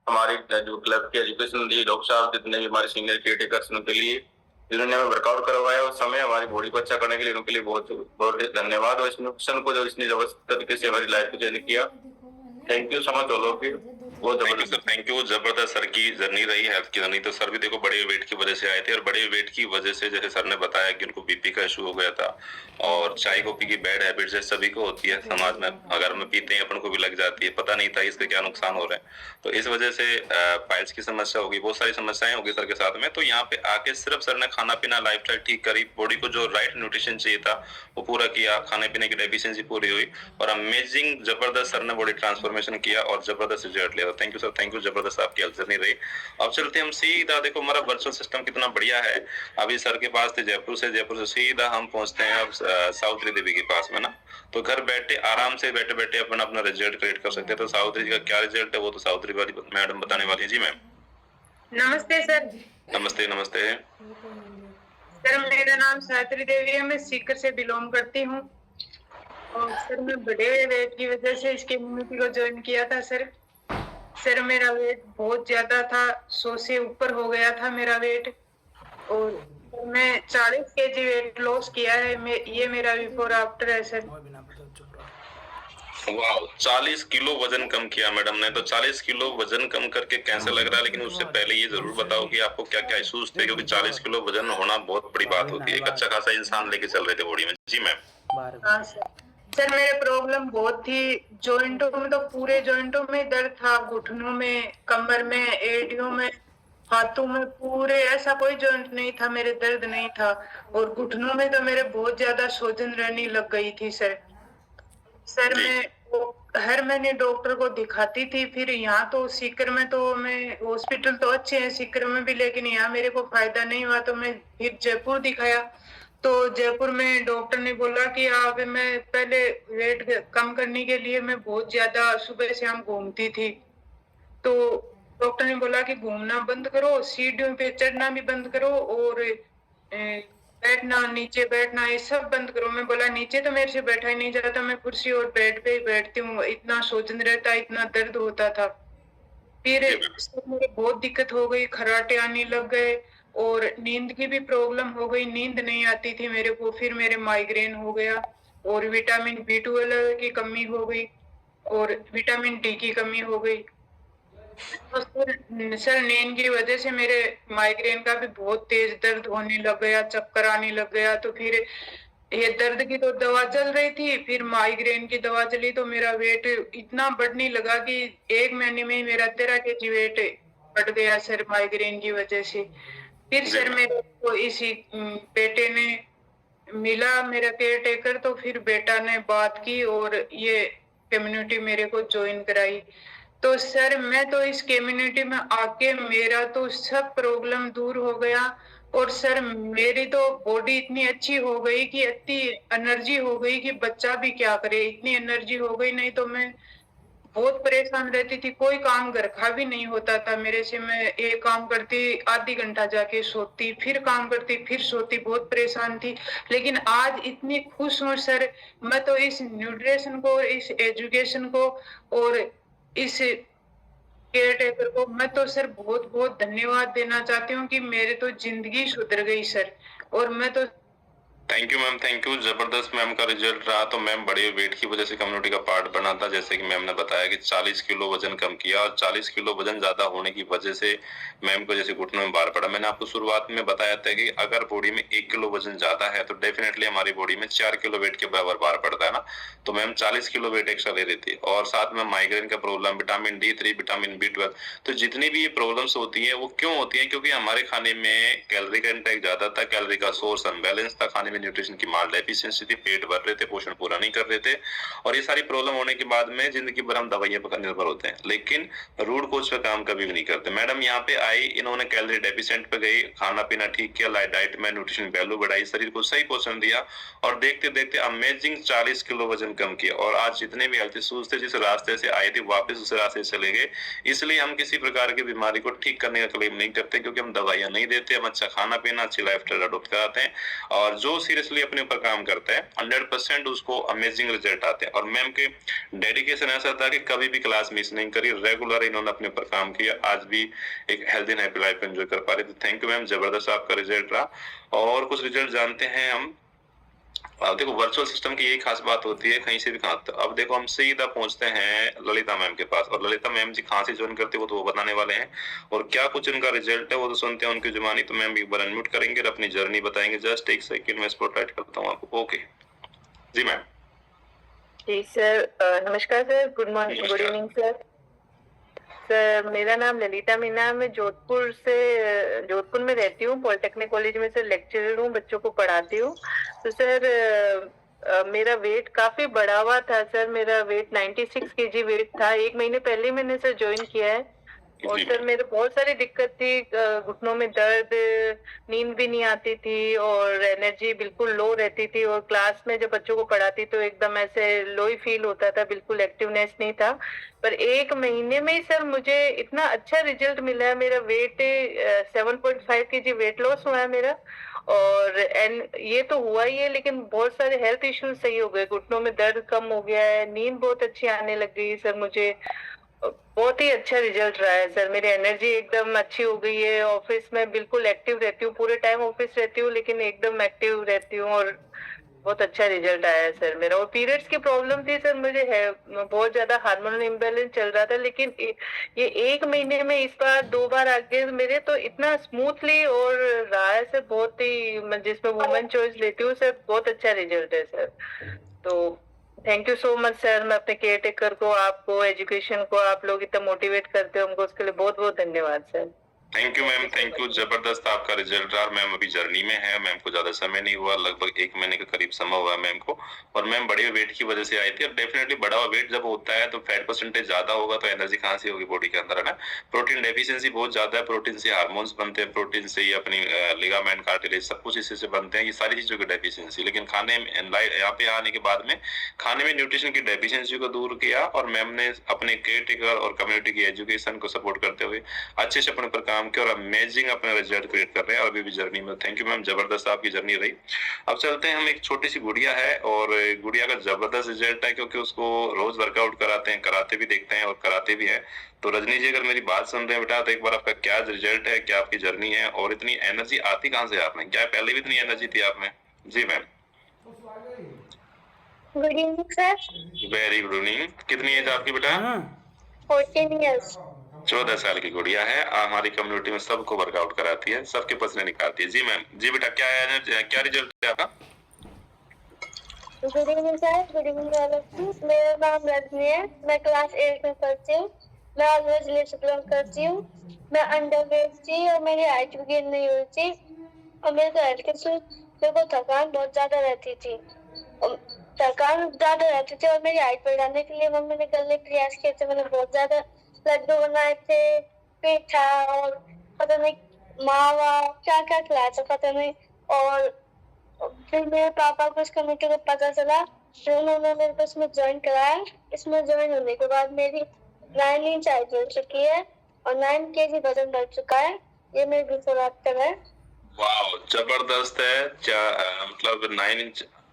हमारे जो क्लब की एजुकेशन दी, डॉक्टर साहब जितने भी हमारे सीनियर केयरटेकर्स उनके लिए, जिन्होंने हमें वर्कआउट करवाया उस समय हमारी बॉडी को अच्छा करने के लिए, उनके लिए बहुत बहुत धन्यवाद। और इस नुकसान को जो इसने जबरदस्त तरीके से हमारी लाइफ को चेंज किया, thank you so much all of you. बहुत जबरदस्त सर, थैंक यू। जबरदस्त सर की जर्नी रही, हेल्थ की जर्नी। तो सर भी देखो बड़े वेट की वजह से आए थे, और बड़े वेट की वजह से जैसे सर ने बताया कि उनको बीपी का इशू हो गया था, और चाय कॉफी की बैड हैबिट से सभी को होती है समाज में, अगर हम पीते हैं अपन को भी लग जाती है, पता नहीं था इसके क्या नुकसान हो रहे हैं। तो इस वजह से पाइल्स की समस्या होगी, बहुत सारी समस्याएं होगी सर के साथ में। तो यहाँ पे आके सिर्फ सर ने खाना पीना लाइफस्टाइल ठीक करी, बॉडी को जो राइट न्यूट्रिशन चाहिए था वो पूरा किया, खाने पीने की डेफिशिएंसी पूरी हुई, और अमेजिंग जबरदस्त सर ने बॉडी ट्रांसफॉर्मेशन किया और जबरदस्त रिजल्ट लिया। Thank you sir, thank you, जबरदस्त आपकी हेल्थ जर्नी रही। अब चलते हम सीधा, देखो हमारा वर्चुअल सिस्टम कितना बढ़िया है। अभी सर के पास थे जयपुर से सीधा हम पहुंचते हैं अब सावित्री देवी के पास में ना। तो घर बैठे आराम से बैठे बैठे अपना अपना रिजल्ट क्रिएट कर सकते हैं। तो सावित्री जी का क्या रिजल्ट है वो तो सावित्री वाली मैडम बताने वाली है। जी मैम। नमस्ते सर। नमस्ते नमस्ते। सर मेरा नाम सावित्री देवी है, मैं सीकर से बिलोंग करती हूँ। और सर मैं बड़े वेट की वजह से इस कम्युनिटी को ज्वाइन किया था सर। सर मेरा वेट बहुत ज्यादा था, 100 से ऊपर हो गया था मेरा वेट, और मैं 40 केजी वेट लॉस किया है। ये मेरा बिफोर आफ्टर है सर। वाह, 40 किलो वजन कम किया मैडम ने। तो 40 किलो वजन कम करके कैसा लग रहा है? लेकिन उससे पहले ये जरूर बताओ कि आपको क्या क्या इश्यूज थे, क्योंकि 40 किलो वजन होना बहुत बड़ी बात होती है। एक अच्छा खासा इंसान लेके चल रहे थे बॉडी में। जी मैम। हाँ सर। सर मेरे प्रॉब्लम बहुत थी, जॉइंटों में तो पूरे जॉइंटों में दर्द था, घुटनों में, कमर में, एडियों में, हाथों में, पूरे ऐसा कोई जॉइंट नहीं था मेरे दर्द नहीं था। और घुटनों में तो मेरे बहुत ज्यादा सूजन रहने लग गई थी सर। सर मैं हर महीने डॉक्टर को दिखाती थी, फिर यहाँ तो सीकर में तो मैं हॉस्पिटल तो अच्छे हैं सीकर में भी, लेकिन यहाँ मेरे को फायदा नहीं हुआ, तो मैं फिर जयपुर दिखाया। तो जयपुर में डॉक्टर ने बोला कि आप, मैं पहले वेट कम करने के लिए मैं बहुत ज्यादा सुबह शाम घूमती थी, तो डॉक्टर ने बोला कि घूमना बंद करो, सीढ़ियों पे चढ़ना भी बंद करो, और बैठना, नीचे बैठना, ये सब बंद करो। मैं बोला नीचे तो मेरे से बैठा ही नहीं जाता, मैं कुर्सी और बेड पे ही बैठती हूँ, इतना सोचन रहता, इतना दर्द होता था। फिर मुझे बहुत दिक्कत हो गई, खराटे आने लग गए, और नींद की भी प्रॉब्लम हो गई, नींद नहीं आती थी मेरे को। फिर मेरे माइग्रेन हो गया, और विटामिन B12 की कमी हो गई, और विटामिन D की कमी हो गई। तो सर नींद की वजह से मेरे माइग्रेन का भी बहुत तेज दर्द होने लग गया, चक्कर आने लग गया। तो फिर ये दर्द की तो दवा चल रही थी, फिर माइग्रेन की दवा चली, तो मेरा वेट इतना बढ़ने लगा कि 1 महीने में ही मेरा 13 केजी वेट बढ़ गया सर, माइग्रेन की वजह से। फिर सर मेरे को इसी बेटे ने मिला, मेरा केयर टेकर, तो फिर बेटा ने बात की और ये कम्युनिटी मेरे को ज्वाइन कराई। तो सर मैं तो इस कम्युनिटी में आके मेरा तो सब प्रॉब्लम दूर हो गया, और सर मेरी तो बॉडी इतनी अच्छी हो गई कि इतनी एनर्जी हो गई कि बच्चा भी क्या करे, इतनी एनर्जी हो गई। नहीं तो मैं बहुत परेशान रहती थी, कोई काम घर का भी नहीं होता था मेरे से। मैं एक काम करती, आधी घंटा जाके सोती, फिर काम करती, फिर सोती, बहुत परेशान थी। लेकिन आज इतनी खुश हूँ सर, मैं तो इस न्यूट्रिशन को, इस एजुकेशन को, और इस केयर टेकर को मैं तो सर बहुत बहुत धन्यवाद देना चाहती हूँ कि मेरी तो जिंदगी सुधर गई सर। और मैं तो thank you ma'am, thank you. जबरदस्त मैम का रिजल्ट रहा। तो मैम बड़े वेट की वजह से कम्युनिटी का पार्ट बना था, जैसे कि मैम ने बताया कि 40 किलो वजन कम किया, और 40 किलो वजन ज्यादा होने की वजह से मैम को जैसे घुटनों में भार पड़ा। मैंने आपको शुरुआत में बताया था कि अगर बॉडी में 1 किलो वजन ज्यादा है तो डेफिनेटली हमारी बॉडी में 4 किलो वेट के बराबर भार पड़ता है ना। तो मैम 40 किलो वेट एक्स्ट्रा ले रही थी, और साथ में माइग्रेन का problem, vitamin D3, vitamin B12। तो जितनी भी ये प्रॉब्लम्स होती है वो क्यों होती है? क्योंकि हमारे खाने में कैलोरी का इंटेक ज्यादा था, कैलोरी का सोर्स अनबैलेंस था, खाने में न्यूट्रिशन की माल डेफिशिएंसी थी, पेट भर रहे थे, पोषण पूरा नहीं कर रहे थे। और ये सारी प्रॉब्लम होने के बाद में जिंदगी भर हम दवाइयों पर निर्भर होते हैं, लेकिन रूट कोज पे काम कभी भी नहीं करते। मैडम यहाँ पे आई, इन्होंने कैलोरी डेफिशिएंट पे गई, खाना पीना ठीक किया, डाइट में न्यूट्रिशन वैल्यू बढ़ाई, शरीर को सही पोषण दिया, और देखते देखते अमेजिंग 40 किलो वजन कम किया। और आज जितने भी हेल्थ इश्यूज थे, जिस रास्ते से आए थे वापस उस रास्ते से चले गए। इसलिए हम किसी प्रकार की बीमारी को ठीक करने का क्लेम नहीं करते, क्योंकि हम दवाइयां नहीं देते, हम अच्छा खाना पीना, अच्छी लाइफस्टाइल अडॉप्ट कराते हैं। और जो सीरियसली अपने ऊपर काम करता है 100% उसको अमेजिंग रिजल्ट आते हैं। और मैम के डेडिकेशन ऐसा था कि कभी भी क्लास मिस नहीं करी, रेगुलर इन्होंने अपने ऊपर काम किया, आज भी एक healthy and happy life enjoy कर पा रहे थे। थैंक यू मैम, जबरदस्त आपका रिजल्ट रहा। और कुछ रिजल्ट जानते हैं हम। अब देखो वर्चुअल सिस्टम की यही खास बात होती है, कहीं से भी कहा। अब देखो हम सीधा पहुंचते हैं ललिता मैम के पास, और ललिता मैम जी कहाँ से ज्वाइन करते हो तो वो बताने वाले हैं, और क्या कुछ इनका रिजल्ट है वो तो सुनते हैं उनकी जुबानी। तो मैम एक बार अनम्यूट करेंगे और अपनी जर्नी बताएंगे। जस्ट एक सेकंड में स्पॉटलाइट करता हूँ आपको। ओके जी मैम। जी सर, नमस्कार sir, good morning, good evening sir. Sir मेरा नाम ललिता मीना, मैं जोधपुर में रहती हूँ, पॉलिटेक्निक कॉलेज में सर लेक्चरर हूँ, बच्चों को पढ़ाती हूँ। तो सर मेरा वेट काफी बढ़ा हुआ था सर, मेरा वेट 96 केजी वेट था। 1 महीने पहले मैंने सर ज्वाइन किया है। और सर मेरे बहुत सारी दिक्कत थी, घुटनों में दर्द, नींद भी नहीं आती थी और एनर्जी बिल्कुल लो रहती थी, और क्लास में जब बच्चों को पढ़ाती तो एकदम ऐसे लो ही फील होता था, बिल्कुल एक्टिवनेस नहीं था। पर 1 महीने में ही सर मुझे इतना अच्छा रिजल्ट मिला है। मेरा वेट 7.5 केजी वेट लॉस हुआ है मेरा, और ये तो हुआ ही है, लेकिन बहुत सारे हेल्थ इश्यूज सही हो गए, घुटनों में दर्द कम हो गया है, नींद बहुत अच्छी आने लग गई सर मुझे। बहुत ही अच्छा रिजल्ट रहा है सर, मेरी एनर्जी एकदम अच्छी हो गई है, ऑफिस में बिल्कुल एक्टिव रहती हूँ, पूरे टाइम ऑफिस रहती हूँ लेकिन एकदम एक्टिव रहती हूँ, और बहुत अच्छा रिजल्ट आया है सर मेरा। और पीरियड्स की प्रॉब्लम थी सर मुझे, है बहुत ज्यादा हार्मोनल इम्बैलेंस चल रहा था, लेकिन ये 1 महीने में इस बार 2 बार आ गए मेरे, तो इतना स्मूथली और रहा है सर, बहुत ही जिसमें वुमेन चॉइस लेती हूँ सर, बहुत अच्छा रिजल्ट है सर। तो thank you so much sir, मैं अपने केयर टेकर को, आपको, एजुकेशन को, आप लोग इतना मोटिवेट करते हो हमको, उसके लिए बहुत बहुत धन्यवाद sir. Thank you ma'am, thank you. जबरदस्त आपका रिजल्ट रहा। मैम अभी जर्नी में है, मैम को ज्यादा समय नहीं हुआ, लगभग 1 महीने के करीब समय हुआ मैम को। और मैम बड़े वेट की वजह से आई थी, और डेफिनेटली बढ़ा हुआ वेट जब होता है तो फैट परसेंटेज ज्यादा होगा तो एनर्जी कहाँ से होगी बॉडी के अंदर, है ना। प्रोटीन डेफिशिएंसी बहुत ज्यादा है, प्रोटीन से हार्मोन्स बनते हैं, प्रोटीन से ही अपनी लिगामेंट, कार्टिलेज, सब कुछ इसी से बनते हैं, ये सारी चीजों की डेफिशिएंसी। लेकिन खाने में यहाँ पे आने के बाद में खाने में न्यूट्रिशन की डेफिशिएंसी को दूर किया, और मैम ने अपने केयर टेकर और कम्युनिटी की एजुकेशन को सपोर्ट करते हुए अच्छे से अपने पर काम किया, और अमेजिंग अपना रिजल्ट क्रिएट कर रहे हैं, और अभी भी जर्नी में। थैंक यू मैम, जबरदस्त आपकी जर्नी रही। अब चलते हैं हम, एक छोटी सी गुड़िया है, और गुड़िया का जबरदस्त रिजल्ट है, क्योंकि उसको रोज वर्कआउट कराते हैं, कराते भी देखते हैं और कराते भी हैं। तो रजनी जी अगर मेरी बात सुन रहे हैं बेटा, तो एक बार आपका क्या रिजल्ट है, क्या आपकी जर्नी है, और इतनी एनर्जी आती कहाँ से आप में, क्या पहले भी इतनी एनर्जी थी आप में? जी ma'am. Good evening sir. Very good evening. कितनी एज आपकी बेटा? 14 years। 14 साल की गुड़िया है, हमारी कम्युनिटी में सबको वर्कआउट कराती है, सबके पसंद निकालती है। जी मैम। जी बेटा, क्या रिजल्ट है आपका? Good evening sir, good evening. मेरा नाम रजनी है, मैं क्लास 8 में पढ़ती हूँ, मैं ऑलवेज लेट बिलोंग करती हूँ, मैं अंडरवेट थी और मेरी हाइट भी गेन नहीं हुई थी, और मेरे को हेल्थ के मेरे को थकान बहुत ज्यादा रहती थी, और मेरी हाइट बढ़ाने के लिए मम्मी ने करने प्रयास किए थे, मैंने बहुत ज्यादा लड्डू बनाए थे, पेठा और पता नहीं मावा क्या क्या खिलाया था पता नहीं। और फिर मेरे पापा को इस कमेटी को पता चला, फिर उन्होंने मेरे को इसमें ज्वाइन कराया। इसमें ज्वाइन होने के बाद मेरी 9 इंच हाइट बढ़ चुकी है और 9 kg वजन बढ़ चुका है। ये मेरे बिफोर आफ्टर है। वाह, जबरदस्त है। मतलब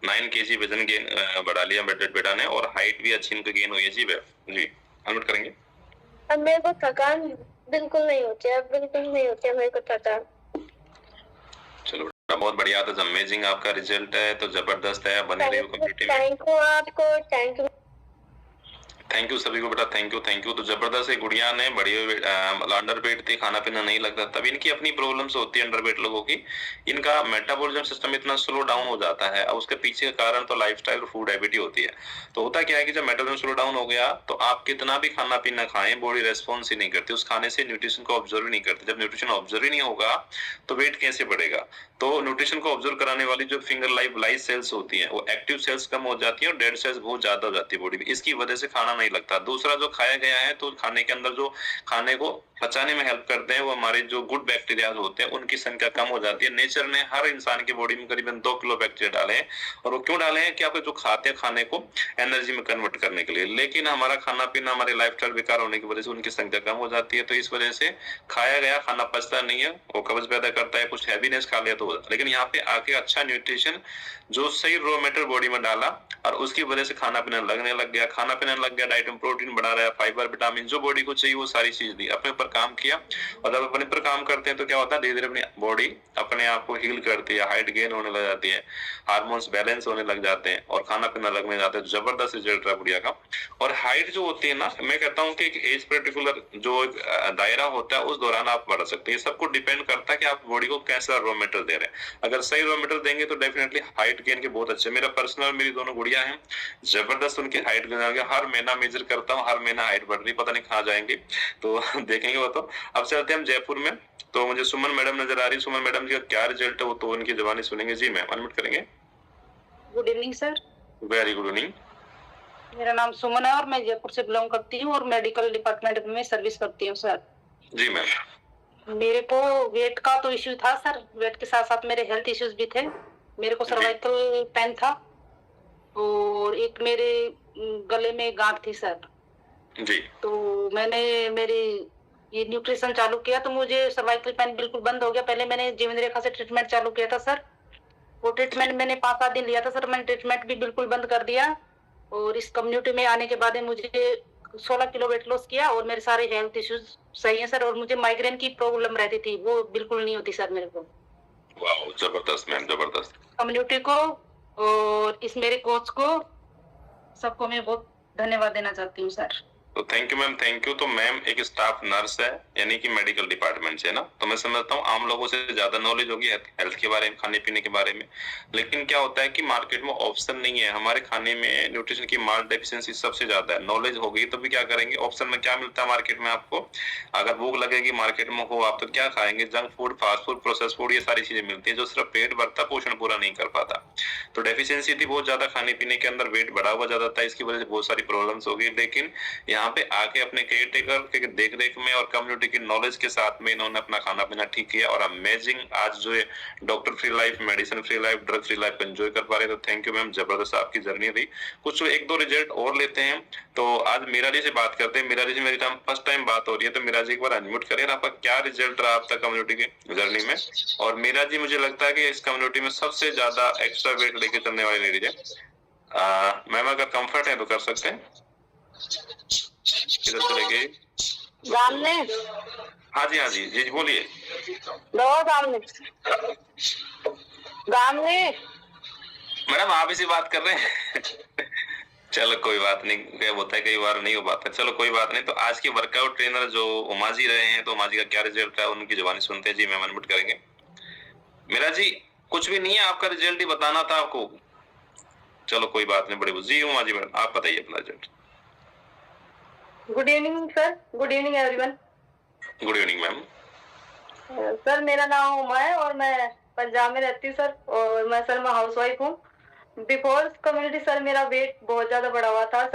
9 kg वजन गेन बढ़ा लिया बेटा ने, और हाइट भी अच्छी इनकी गेन हुई है। जी जी अनम्यूट करेंगे। अब मेरे को थकान बिल्कुल नहीं होती है, बिल्कुल नहीं होती है मेरे को थकान। चलो बेटा, बहुत बढ़िया, तो अमेजिंग आपका रिजल्ट है, तो जबरदस्त है, बने रहिए कम्युनिटी में। थैंक यू आपको, थैंक यू। थैंक यू सभी को बेटा, थैंक यू थैंक यू। तो जबरदस्त है, गुड़िया ने बड़ी अंडर वेट थी, खाना पीना नहीं लगता, तब इनकी अपनी प्रॉब्लम्स होती है अंडर वेट लोगों की। इनका मेटाबॉलिज्म सिस्टम इतना स्लो डाउन हो जाता है, और उसके पीछे का कारण तो लाइफस्टाइल और फूड हैबिट ही होती है। तो होता क्या है कि जब मेटाबॉलिज्म स्लो डाउन हो गया तो आप कितना भी खाना पीना खाएं, बॉडी रेस्पॉन्स ही नहीं करती, उस खाने से न्यूट्रिशन को ऑब्जर्व ही नहीं करती। जब न्यूट्रिशन ऑब्जर्व ही नहीं होगा तो वेट कैसे बढ़ेगा? तो न्यूट्रिशन को ऑब्जर्व कराने वाली जो फिंगर लाइव सेल्स होती हैं, वो एक्टिव सेल्स कम हो जाती है और डेड सेल्स बहुत ज्यादा हो जाती है बॉडी में, इसकी वजह से खाना नहीं लगता। दूसरा, जो खाया गया है तो खाने के अंदर जो खाने को पचाने में हेल्प करते हैं, वो हमारे जो गुड बैक्टीरिया होते हैं उनकी संख्या कम हो जाती है। नेचर ने हर इंसान की बॉडी में करीबन 2 किलो बैक्टीरिया डाले हैं, और वो क्यों डाले हैं कि आप जो खाते हैं खाने को एनर्जी में कन्वर्ट करने के लिए। लेकिन हमारा खाना पीना, हमारे लाइफस्टाइल बेकार होने की वजह से उनकी संख्या कम हो जाती है। तो इस वजह से खाया गया खाना पचता नहीं है, वो कब्ज पैदा करता है, कुछ हैवीनेस खा लिया तो। लेकिन यहाँ पे आके अच्छा न्यूट्रिशन जो सही रॉ मटेरियल बॉडी में डाला, और उसकी वजह से खाना पीना लगने लग गया, खाना पीना लग गया, डाइट में प्रोटीन बढ़ा रहा है, फाइबर, विटामिन जो बॉडी को चाहिए वो सारी चीज दी, अपने ऊपर काम किया। और जब अपने ऊपर काम करते हैं तो क्या होता है, धीरे धीरे अपनी बॉडी अपने आप को हील करती है, हाइट गेन होने लग जाती है, हार्मोन्स बैलेंस होने लग जाते हैं, और खाना पीना लगने जाते हैं। जबरदस्त रिजल्ट है बुढ़िया का। और हाइट जो होती है ना, मैं कहता हूँ कि एक एज पर्टिकुलर जो एक दायरा होता है उस दौरान आप बढ़ सकते हैं। ये सबको डिपेंड करता है कि आप बॉडी को कैसा रॉ मटेरियल दे रहे हैं। अगर सही रॉ मटेरियल देंगे तो डेफिनेटली हाइट गेन के बहुत अच्छे। मेरा पर्सनल, मेरी दोनों गुड़िया हैं, जबरदस्त उनकी हाइट गेन आ गया। हर महीना मेजर करता हूँ, हर महीना हाइट बढ़ रही, पता नहीं कहाँ जाएंगे, तो देखेंगे वो तो। अब चलते हैं हम जयपुर में, तो मुझे सुमन मैडम नजर आ रही। सुमन मैडम जी का क्या रिजल्ट है वो तो उनकी जबानी सुनेंगे। जी मैम, अनम्यूट करेंगे। Good evening sir. Very good evening. मेरा नाम सुमन है और मैं जयपुर से बिलोंग करती हूँ और मेडिकल डिपार्टमेंट में सर्विस करती हूँ सर। जी मैम। मेरे को वेट का तो इश्यू था सर, वेट के साथ साथ मेरे हेल्थ इश्यूज भी थे। मेरे को सर्वाइकल पेन था और एक मेरे गले में गांठ थी सर जी। तो मैंने मेरी ये न्यूट्रिशन चालू किया तो मुझे सर्वाइकल पेन बिल्कुल बंद हो गया। पहले मैंने जीवन रेखा से ट्रीटमेंट चालू किया था सर, वो ट्रीटमेंट मैंने 5-7 दिन लिया था सर। मैंने ट्रीटमेंट भी बिल्कुल बंद कर दिया और इस कम्युनिटी में आने के बाद मुझे 16 किलो वेट लॉस किया और मेरे सारे हेल्थ इश्यूज सही है सर। और मुझे माइग्रेन की प्रॉब्लम रहती थी, वो बिल्कुल नहीं होती सर मेरे को। वाह, जबरदस्त मैम, जबरदस्त। कम्युनिटी को और इस मेरे कोच को सबको मैं बहुत धन्यवाद देना चाहती हूँ सर। तो thank you ma'am, thank you. तो मैम एक स्टाफ नर्स है, यानी कि मेडिकल डिपार्टमेंट से ना, तो मैं समझता हूँ आम लोगों से ज्यादा नॉलेज होगी हेल्थ के बारे में, खाने पीने के बारे में। लेकिन क्या होता है कि मार्केट में ऑप्शन नहीं है। हमारे खाने में न्यूट्रिशन की माल डेफिशिएंसी सबसे ज्यादा है। नॉलेज होगी तो भी क्या करेंगे, ऑप्शन में क्या मिलता है मार्केट में आपको, अगर भूख लगेगी मार्केट में हो आप तो क्या खाएंगे, junk food, fast food, process food, ये सारी चीजें मिलती है जो सिर्फ पेट भरता, पोषण पूरा नहीं कर पाता। तो डेफिशिएंसी थी बहुत ज्यादा खाने पीने के अंदर, वेट बढ़ा हुआ ज्यादा था, इसकी वजह से बहुत सारी प्रॉब्लम्स होगी। लेकिन यहाँ पे आके अपने केयर टेकर के देख रेख में और कम्युनिटी की नॉलेज के साथ में इन्होंने अपना खाना पीना ठीक किया और अमेजिंग आज जो है doctor free life, medicine free life, drug free life enjoy कर पा रहे। तो थैंक यू मैम, जबरदस्त आपकी जर्नी रही। कुछ 1-2 रिजल्ट और लेते हैं। तो आज मीरा जी से बात करते हैं। मीरा जी से मेरी फर्स्ट टाइम बात हो रही है, तो मीरा जी एक बार अनम्यूट करें, आपका क्या रिजल्ट रहा आपका कम्युनिटी की जर्नी में। और मीरा जी मुझे लगता है कि इस कम्युनिटी में सबसे ज्यादा एक्स्ट्रा वेट लेके चलने वाली लेडीज है। मैम अगर कंफर्ट है तो कर सकते हैं, किधर चलेंगे। सामने हाँ जी, हाँ जी, जी बोलिए। दो सामने सामने मैडम आप इसी बात कर रहे हैं। चलो कोई बात नहीं, क्या होता है कई बार नहीं हो पाता, चलो कोई बात नहीं। तो आज के वर्कआउट ट्रेनर जो उमा जी रहे हैं, तो उमा जी का क्या रिजल्ट है उनकी जुबानी सुनते हैं। जी मैम अनम्यूट करेंगे। मेरा जी कुछ भी नहीं है, आपका रिजल्ट ही बताना था आपको। चलो कोई बात नहीं, बड़े जी उमा जी मैडम आप बताइए अपना result. Good evening sir. Good evening everyone. Good evening ma'am. Sir मेरा नाम उमा है और मैं पंजाब में रहती हूँ सर, और मैं सर मैं हाउस वाइफ हूँ। बिफोर कम्युनिटी सर मेरा वेट बहुत ज्यादा बढ़ा हुआ था सर।